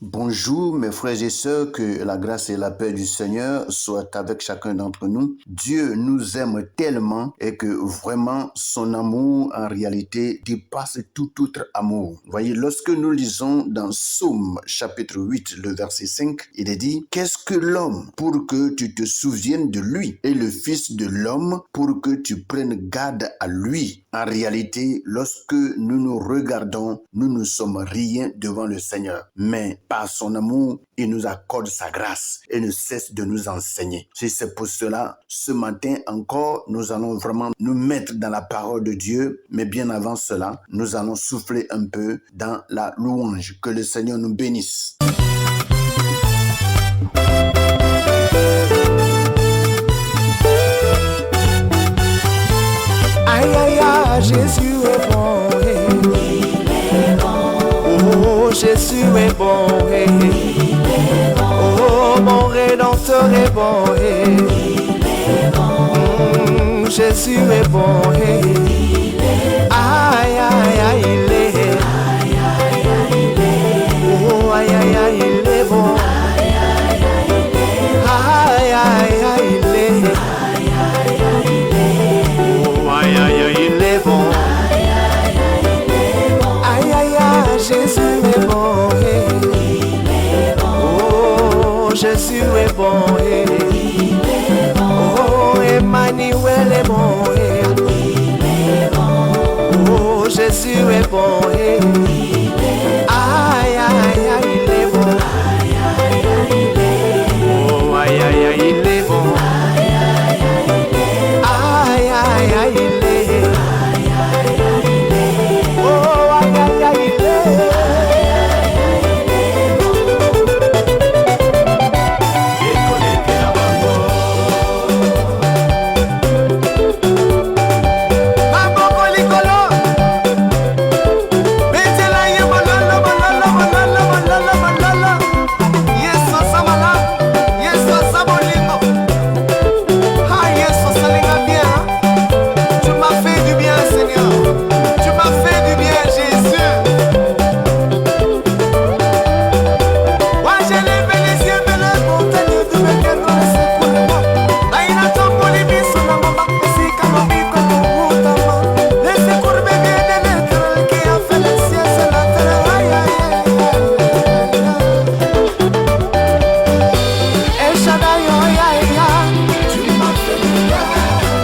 Bonjour mes frères et sœurs, que la grâce et la paix du Seigneur soient avec chacun d'entre nous. Dieu nous aime tellement et que vraiment son amour en réalité dépasse tout autre amour. Voyez, lorsque nous lisons dans Psaume chapitre 8, le verset 5, il est dit: qu'est-ce que l'homme pour que tu te souviennes de lui, et le fils de l'homme pour que tu prennes garde à lui. En réalité, lorsque nous nous regardons, nous ne sommes rien devant le Seigneur. Mais par son amour, il nous accorde sa grâce et ne cesse de nous enseigner. C'est pour cela, ce matin encore, nous allons vraiment nous mettre dans la parole de Dieu. Mais bien avant cela, nous allons souffler un peu dans la louange. Que le Seigneur nous bénisse. Aïe aïe aïe, Jésus est bon, hey. Il est bon. Oh, Jésus est bon, hey. Il est bon. Oh, mon Rédempteur est bon, hey. Il est bon. Jésus est bon, hey. Il est bon. Aïe aïe aïe, il est. Aïe aïe aïe, il est. Oh, aïe aïe aïe, il est bon. Aïe aïe aïe, il est. Aïe aïe aïe, il est. Aïe aïe aïe, il est bon. Aïe aïe aïe, il est bon. Aïe aïe aïe, Jésus est bon. Hey. Il est bon. Oh, Jésus est bon. Hey. Il est bon. Oh, Emmanuel est bon. Hey. Il est bon. Oh, Jésus est bon. Hey. Il est bon. Aïe aïe aïe, il est bon. Aïe aïe aïe, il est bon. Oh, aïe aïe aïe, il est bon. Aïe aïe aïe, il est bon. Aïe aïe aïe, il est bon.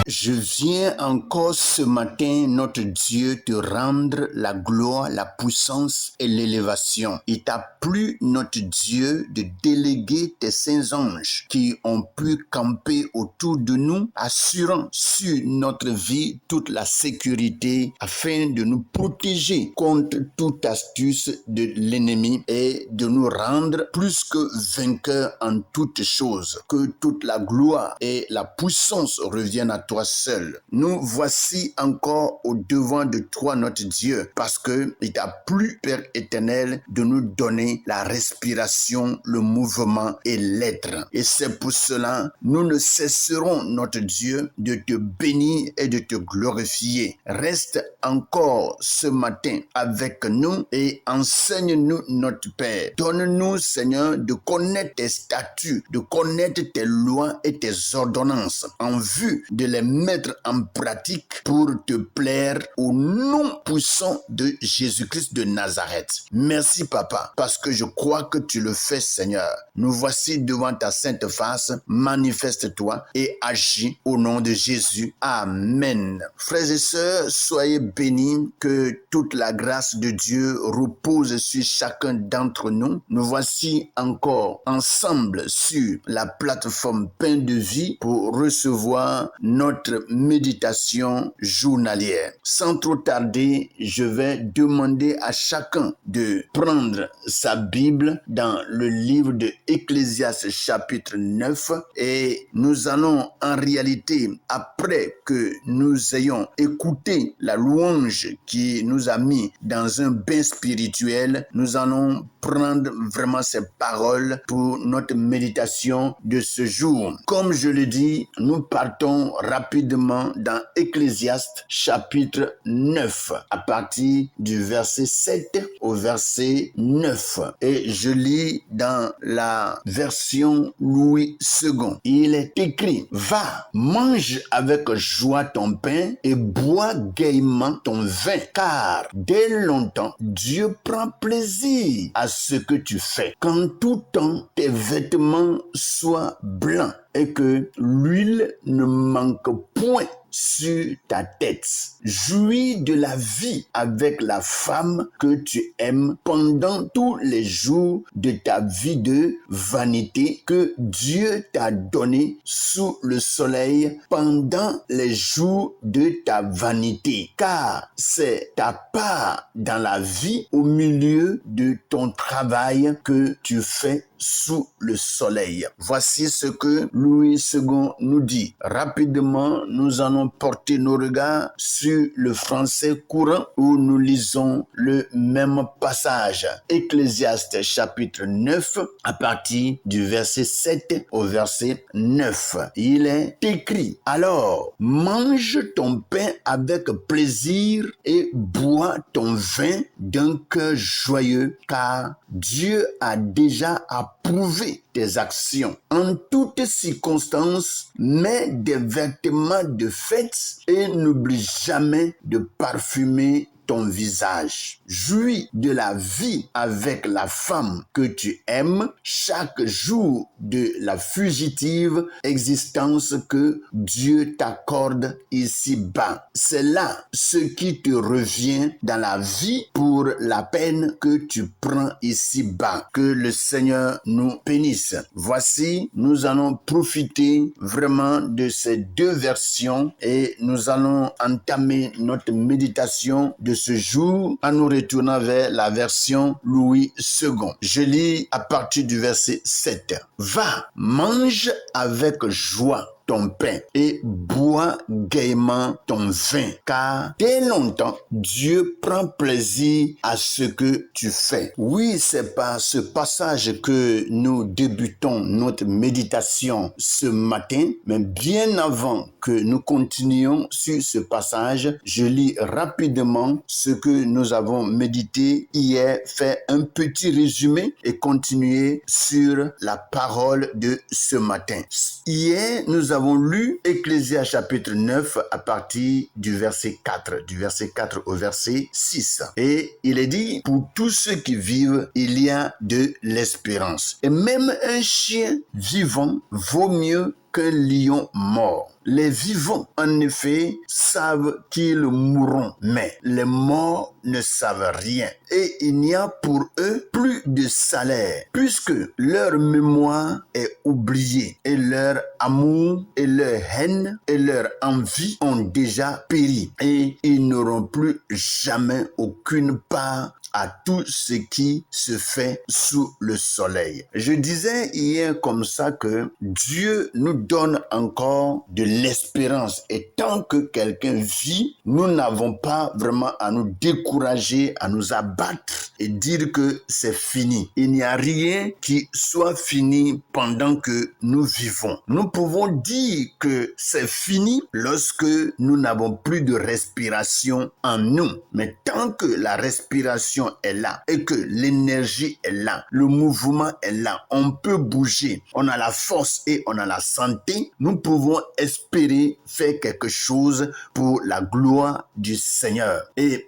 Je viens encore ce matin, notre Dieu, te rendre la gloire, la puissance et l'élévation. Il t'a plu, notre Dieu, de déléguer tes saints anges qui ont pu camper autour de nous, assurant sur notre vie toute la sécurité afin de nous protéger contre toute astuce de l'ennemi et de nous rendre plus que vainqueurs en toutes choses. Que toute la gloire et la puissance reviennent à toi seul. Nous voici encore au devant de toi, notre Dieu, parce que il t'a plu, Père éternel, de nous donner la respiration, le mouvement et l'être. Et c'est pour cela, nous ne cesserons, notre Dieu, de te bénir et de te glorifier. Reste encore ce matin avec nous et enseigne-nous, notre Père. Donne-nous, Seigneur, de connaître tes statuts, de connaître tes lois et tes ordonnances en vue de les mettre en pratique pour te plaire au nom puissant de Jésus-Christ de Nazareth. Merci, Papa, parce que je crois que tu le fais, Seigneur. Nous voici devant ta sainte face. Manifeste-toi et agis au nom de Jésus. Amen. Frères et sœurs, soyez bénis, que toute la grâce de Dieu repose sur chacun d'entre nous. Nous voici encore ensemble sur la plateforme Pain de Vie pour recevoir notre méditation journalière. Sans trop tarder, je vais demander à chacun de prendre sa Bible dans le livre de Ecclésiaste chapitre 9 et nous allons en réalité, après que nous ayons écouté la louange qui nous a mis dans un bain spirituel, nous allons prendre vraiment ces paroles pour notre méditation de ce jour. Comme je le dis, nous partons rapidement dans Ecclésiaste chapitre 9 à partir du verset 7 au verset 9. Et je lis dans la version Louis II. Il est écrit: va, mange avec joie ton pain et bois gaiement ton vin, car dès longtemps Dieu prend plaisir à ce que tu fais. Qu'en tout temps tes vêtements soient blancs et que l'huile ne manque point sur ta tête. Jouis de la vie avec la femme que tu aimes pendant tous les jours de ta vie de vanité que Dieu t'a donné sous le soleil pendant les jours de ta vanité, car c'est ta part dans la vie au milieu de ton travail que tu fais sous le soleil. Voici ce que Louis II nous dit. Rapidement, nous allons porter nos regards sur le français courant où nous lisons le même passage. Ecclésiaste chapitre 9 à partir du verset 7 au verset 9. Il est écrit: alors, mange ton pain avec plaisir et bois ton vin d'un cœur joyeux, car Dieu a déjà approuvé tes actions. En toutes circonstances, mets des vêtements de fête et n'oublie jamais de parfumer ton visage. Jouis de la vie avec la femme que tu aimes chaque jour de la fugitive existence que Dieu t'accorde ici-bas. C'est là ce qui te revient dans la vie pour la peine que tu prends ici-bas. Que le Seigneur nous bénisse. Voici, nous allons profiter vraiment de ces deux versions et nous allons entamer notre méditation de ce jour en nous retournant vers la version Louis II. Je lis à partir du verset 7. Va, mange avec joie ton pain et bois gaiement ton vin, car dès longtemps, Dieu prend plaisir à ce que tu fais. Oui, c'est par ce passage que nous débutons notre méditation ce matin, mais bien avant que nous continuions sur ce passage, je lis rapidement ce que nous avons médité hier, fait un petit résumé et continuer sur la parole de ce matin. Hier, nous avons lu Ecclésiaste chapitre 9 à partir du verset 4 au verset 6. Et il est dit: pour tous ceux qui vivent, il y a de l'espérance. Et même un chien vivant vaut mieux qu'un lion mort. Les vivants, en effet, savent qu'ils mourront, mais les morts ne savent rien. Et il n'y a pour eux plus de salaire, puisque leur mémoire est oubliée, et leur amour, et leur haine, et leur envie ont déjà péri, et ils n'auront plus jamais aucune part à tout ce qui se fait sous le soleil. Je disais hier comme ça que Dieu nous donne encore de l'espérance, et tant que quelqu'un vit, nous n'avons pas vraiment à nous décourager, à nous abattre et dire que c'est fini. Il n'y a rien qui soit fini pendant que nous vivons. Nous pouvons dire que c'est fini lorsque nous n'avons plus de respiration en nous, mais tant que la respiration est là et que l'énergie est là, le mouvement est là, on peut bouger, on a la force et on a la santé, nous pouvons espérer faire quelque chose pour la gloire du Seigneur.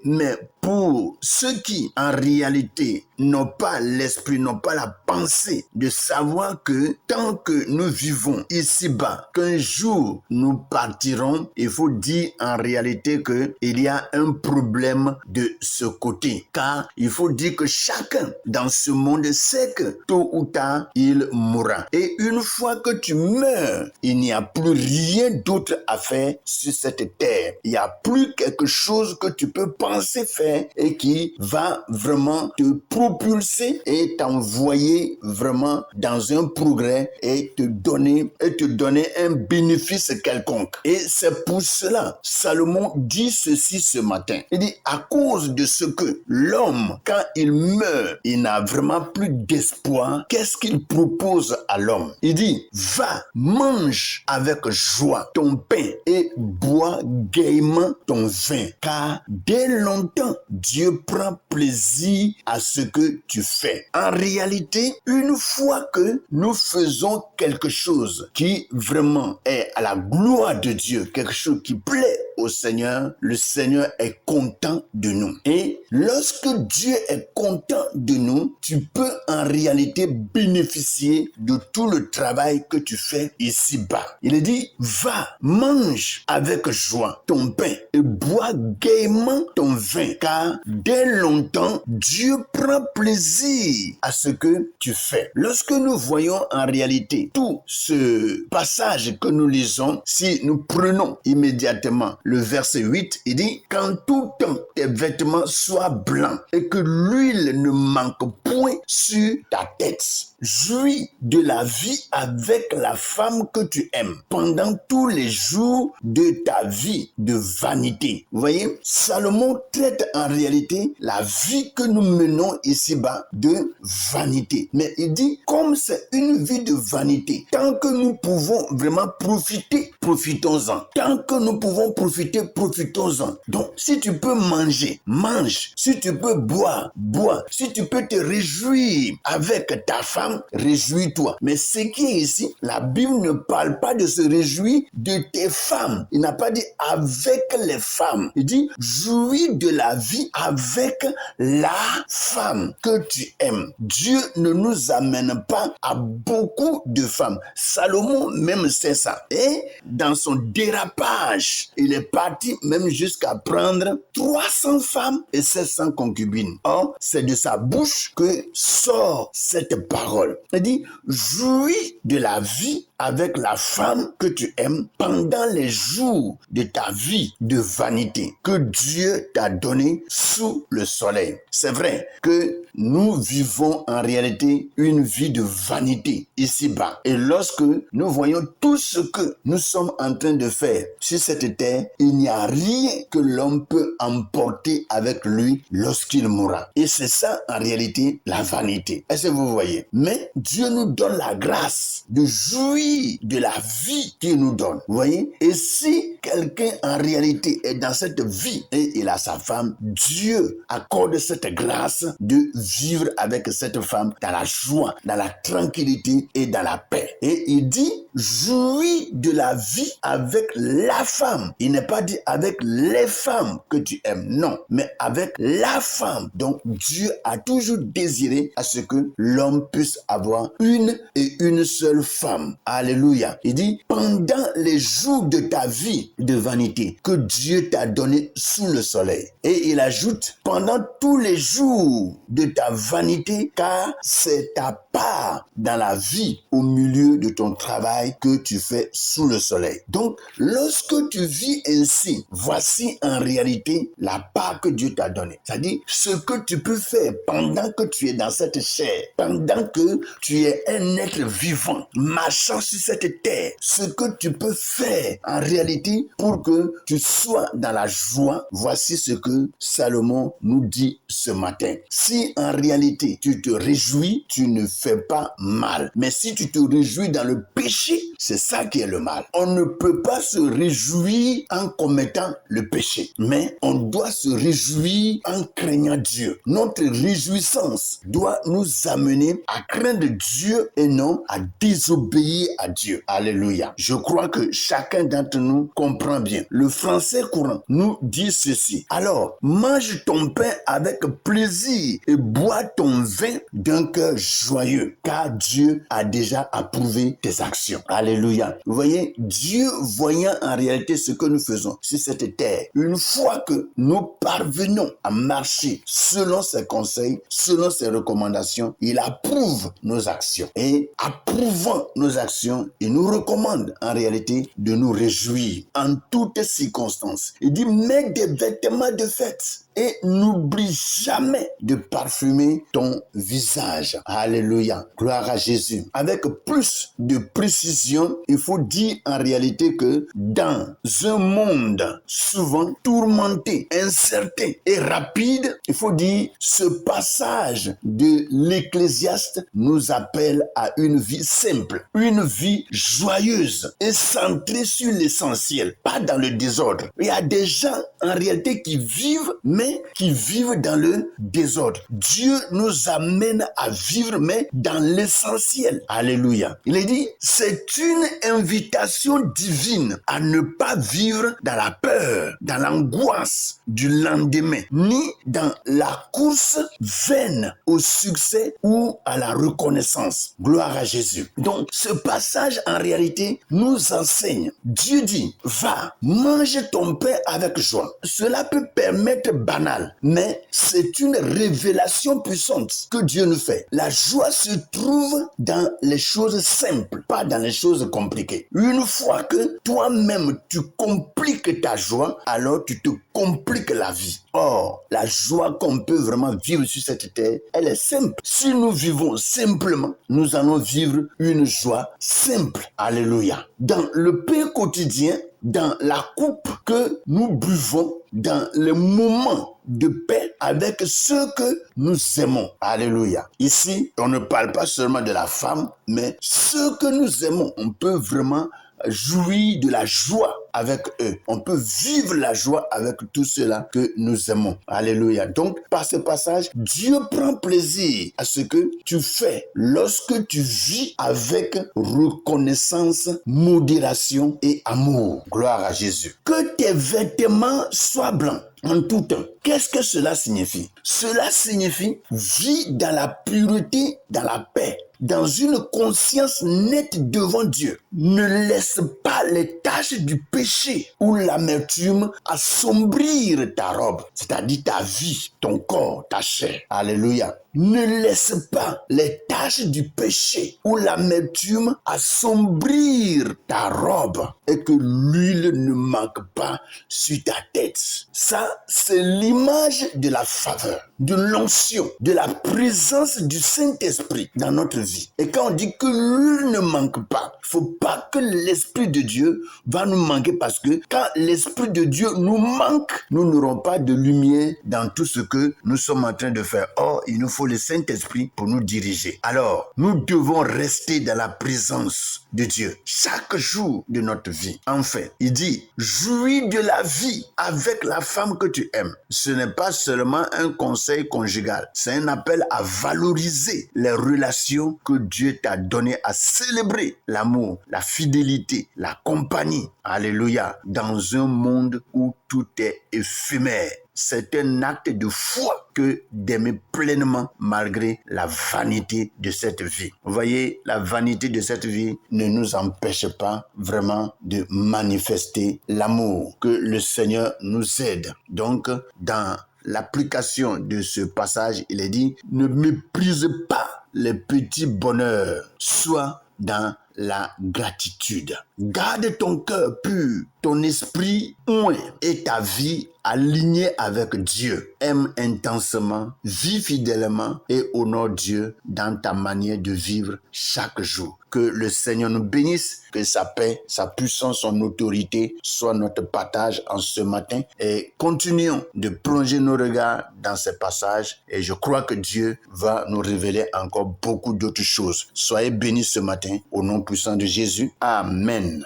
Mais pour ceux qui en réalité n'ont pas l'esprit, n'ont pas la pensée de savoir que tant que nous vivons ici-bas, qu'un jour nous partirons, il faut dire en réalité qu'il y a un problème de ce côté. Car il faut dire que chacun dans ce monde sait que tôt ou tard, il mourra. Et une fois que tu meurs, il n'y a plus rien d'autre à faire sur cette terre. Il n'y a plus quelque chose que tu peux penser faire progrès et qui va vraiment te propulser et t'envoyer vraiment dans un progrès et te donner un bénéfice quelconque. Et c'est pour cela, Salomon dit ceci ce matin. Il dit, à cause de ce que l'homme, quand il meurt, il n'a vraiment plus d'espoir, qu'est-ce qu'il propose à l'homme? Il dit, va, mange avec joie ton pain et bois gaiement ton vin, car dès longtemps, Dieu prend plaisir à ce que tu fais. En réalité, une fois que nous faisons quelque chose qui vraiment est à la gloire de Dieu, quelque chose qui plaît au Seigneur, le Seigneur est content de nous. Et lorsque Dieu est content de nous, tu peux en réalité bénéficier de tout le travail que tu fais ici-bas. Il dit, va, mange avec joie ton pain et bois gaiement ton vin, car dès longtemps, Dieu prend plaisir à ce que tu fais. Lorsque nous voyons en réalité tout ce passage que nous lisons, si nous prenons immédiatement le verset 8, il dit, qu'en tout temps tes vêtements soient blancs et que l'huile ne manque point sur ta tête. Jouis de la vie avec la femme que tu aimes pendant tous les jours de ta vie de vanité. Vous voyez, Salomon traite en réalité la vie que nous menons ici-bas de vanité. Mais il dit, comme c'est une vie de vanité, tant que nous pouvons vraiment profiter, profitons-en. Tant que nous pouvons profiter, profitons-en. Donc, si tu peux manger, mange. Si tu peux boire, bois. Si tu peux te réjouir avec ta femme, réjouis-toi. Mais ce qui est ici, la Bible ne parle pas de se réjouir de tes femmes. Il n'a pas dit avec les femmes. Il dit jouis de la vie avec la femme que tu aimes. Dieu ne nous amène pas à beaucoup de femmes. Salomon même sait ça. Et dans son dérapage, il est parti même jusqu'à prendre 300 femmes et 700 concubines. Or, c'est de sa bouche que sort cette parole. Il dit, jouis de la vie avec la femme que tu aimes pendant les jours de ta vie de vanité que Dieu t'a donné sous le soleil. C'est vrai que nous vivons en réalité une vie de vanité ici-bas. Et lorsque nous voyons tout ce que nous sommes en train de faire sur cette terre, il n'y a rien que l'homme peut emporter avec lui lorsqu'il mourra. Et c'est ça en réalité la vanité. Est-ce que vous voyez? Mais Dieu nous donne la grâce de jouir de la vie qu'il nous donne. Vous voyez? Et si quelqu'un en réalité est dans cette vie et il a sa femme, Dieu accorde cette grâce de vivre avec cette femme dans la joie, dans la tranquillité et dans la paix. Et il dit, jouis de la vie avec la femme. Il n'est pas dit avec les femmes que tu aimes, non, mais avec la femme. Donc Dieu a toujours désiré à ce que l'homme puisse avoir une et une seule femme. Alléluia. Il dit, pendant les jours de ta vie de vanité que Dieu t'a donné sous le soleil. Et il ajoute, pendant tous les jours de ta vanité, car c'est ta part dans la vie au milieu de ton travail que tu fais sous le soleil. Donc, lorsque tu vis ainsi, voici en réalité la part que Dieu t'a donnée. C'est-à-dire, ce que tu peux faire pendant que tu es dans cette chair, pendant que tu es un être vivant, marchant sur cette terre, ce que tu peux faire en réalité pour que tu sois dans la joie, voici ce que Salomon nous dit ce matin. Si en réalité tu te réjouis, tu ne fais pas mal. Mais si tu te réjouis dans le péché, c'est ça qui est le mal. On ne peut pas se réjouir en commettant le péché, mais on doit se réjouir en craignant Dieu. Notre réjouissance doit nous amener à craindre Dieu et non à désobéir à Dieu. Alléluia. Je crois que chacun d'entre nous comprend bien. Le français courant nous dit ceci. Alors, mange ton pain avec plaisir et bois ton vin d'un cœur joyeux, car Dieu a déjà approuvé tes actions. Alléluia. Vous voyez, Dieu voyant en réalité ce que nous faisons sur cette terre, une fois que nous parvenons à marcher selon ses conseils, selon ses recommandations, il approuve nos actions. Et approuvant nos actions, il nous recommande en réalité de nous réjouir en toutes circonstances. Il dit, mets des vêtements de fête. et n'oublie jamais de parfumer ton visage. Alléluia. Gloire à Jésus. Avec plus de précision, il faut dire en réalité que dans un monde souvent tourmenté, incertain et rapide, il faut dire ce passage de l'Ecclésiaste nous appelle à une vie simple, une vie joyeuse et centrée sur l'essentiel, pas dans le désordre. Il y a des gens en réalité qui vivent, mais qui vivent dans le désordre. Dieu nous amène à vivre, mais dans l'essentiel. Alléluia. Il est dit, c'est une invitation divine à ne pas vivre dans la peur, dans l'angoisse du lendemain, ni dans la course vaine au succès ou à la reconnaissance. Gloire à Jésus. Donc, ce passage, en réalité, nous enseigne. Dieu dit, va, mange ton pain avec joie. Cela peut paraître banal, mais c'est une révélation puissante que Dieu nous fait. La joie se trouve dans les choses simples, pas dans les choses compliquées. Une fois que toi-même tu compliques ta joie, alors tu te compliques la vie. Or, la joie qu'on peut vraiment vivre sur cette terre, elle est simple. Si nous vivons simplement, nous allons vivre une joie simple. Alléluia. Dans le pain quotidien, dans la coupe que nous buvons, dans les moments de paix avec ceux que nous aimons. Alléluia. Ici, on ne parle pas seulement de la femme, mais ceux que nous aimons. On peut vraiment jouir de la joie avec eux. On peut vivre la joie avec tous ceux-là que nous aimons. Alléluia. Donc, par ce passage, Dieu prend plaisir à ce que tu fais lorsque tu vis avec reconnaissance, modération et amour. Gloire à Jésus. Que tes vêtements soient blancs en tout temps. Qu'est-ce que cela signifie? Cela signifie vis dans la pureté, dans la paix, dans une conscience nette devant Dieu. Ne laisse pas les taches du péché ou l'amertume assombrir ta robe, c'est-à-dire ta vie, ton corps, ta chair. Alléluia. Ne laisse pas les taches du péché ou l'amertume assombrir ta robe et que l'huile ne manque pas sur ta tête. Ça, c'est l'image de la faveur, de l'onction, de la présence du Saint-Esprit dans notre vie. Et quand on dit que l'huile ne manque pas, il ne faut pas que l'Esprit de Dieu va nous manquer parce que quand l'Esprit de Dieu nous manque, nous n'aurons pas de lumière dans tout ce que nous sommes en train de faire. Or, il nous faut le Saint-Esprit pour nous diriger. Alors, nous devons rester dans la présence de Dieu chaque jour de notre vie. Enfin, il dit, jouis de la vie avec la femme que tu aimes. Ce n'est pas seulement un conseil conjugal, c'est un appel à valoriser les relations que Dieu t'a données, à célébrer l'amour, la fidélité, la compagnie. Alléluia. Dans un monde où tout est éphémère, c'est un acte de foi que d'aimer pleinement malgré la vanité de cette vie. Vous voyez, la vanité de cette vie ne nous empêche pas vraiment de manifester l'amour. Que le Seigneur nous aide. Donc, dans l'application de ce passage, il est dit, ne méprise pas les petits bonheurs, sois dans la gratitude. Garde ton cœur pur, ton esprit oint et ta vie alignée avec Dieu. Aime intensement, vis fidèlement et honore Dieu dans ta manière de vivre chaque jour. Que le Seigneur nous bénisse, que sa paix, sa puissance, son autorité soit notre partage en ce matin. Et continuons de plonger nos regards dans ces passages et je crois que Dieu va nous révéler encore beaucoup d'autres choses. Soyez bénis ce matin au nom puissant de Jésus. Amen.